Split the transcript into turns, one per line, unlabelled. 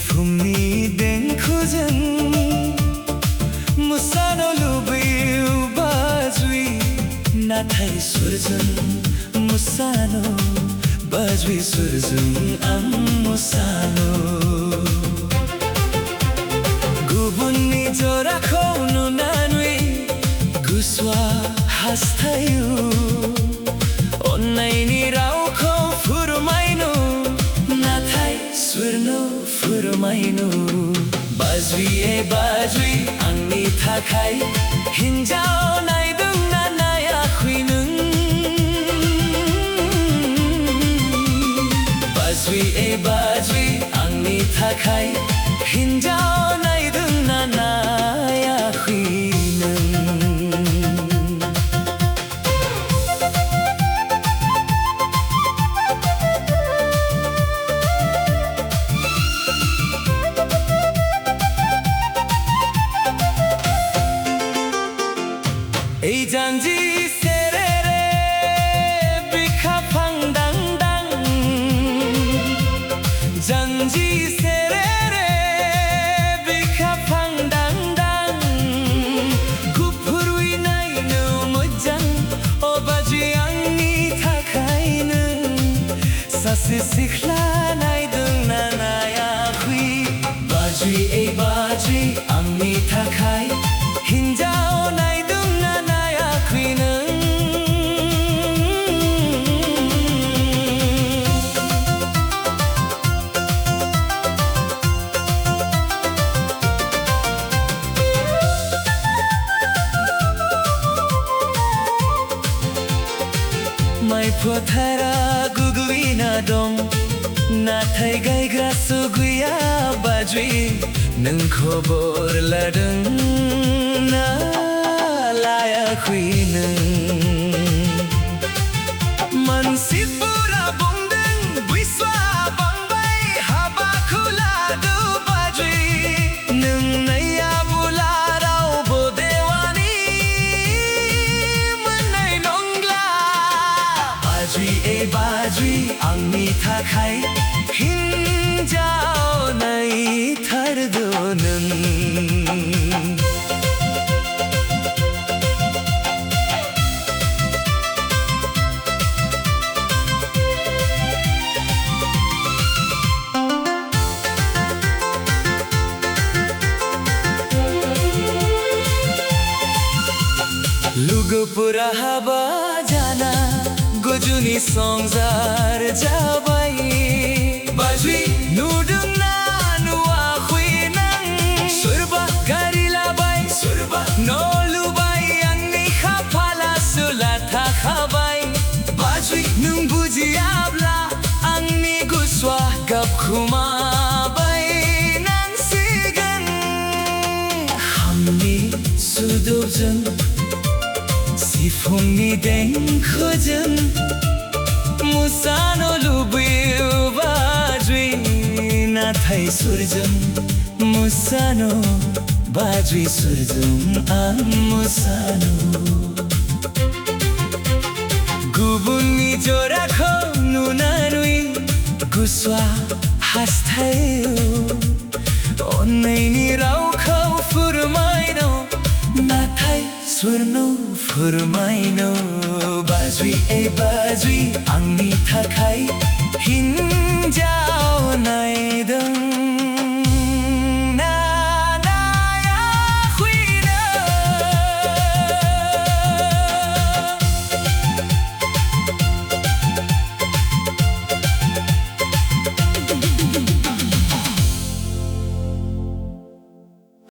सिफुंनि देंखोजों मोसानो लुबैयो बाजवी नाथाय सुरजों मोसानो बाजवी सुरजों आं मोसानो गुबुननि जराखौ नुनानै गोसोआ हास्थायो अन्नायनि रावखौ फोरमायनो नाथाय सुरनो फोरमायनो बाजवी बाजवी आंनि थाखाय हिन्जाव नायदों ना नायाखै नों बाजवी बाजवी आंनि थाखाय हिन्जाव नायदों ना नायाखै नों Ei janji serere bikha phang dang dang janji serere bikha phang dang dang gupurui naino mojang o bajwi angni thakhai nung sase sikhla naidung na nayakhwi bajwi angni thakhai hinjao naidung na nayakhwi nung Mai fothara guglina dong nathai gaयग्रा सुगैया बाजवी नों खबर लादों ना लायाखै नों मानसिफोरा बुंदों बैसोआ बांबाय हाबाखौ लादो बाजवी नों नायाबोला रावबो देवानि मोननाय नंला बाजवी आंनि थाखाय हिन्जाव नायथारदो नों लोगोफोरा हाबा जाना गोजुनि संसार जाबाय बाजवी नुदों ना नुवाखै नों सोरबा गारि लाबाय सोरबा न' लुबाय आंनि खाफाला सोला थाखाबाय बाजवी नों बुजियाब्ला आंनि गोसोआ गाबखोमाबाय नांसिगोन खामनि सोदोबजों सिफुंनि देंखोजों मोसानो लुबैयो बाजवी नाथाय सुरजों मोसानो बाजवी सुरजों आं मोसानो गुबुननि जराखौ नुनानै गोसोआ हास्थायो अन्नायनि रावखौ फोरमायनो नाथाय सुरनो फोरमायनो बाजवी आंनि थाखाय हिन्जाव नायदों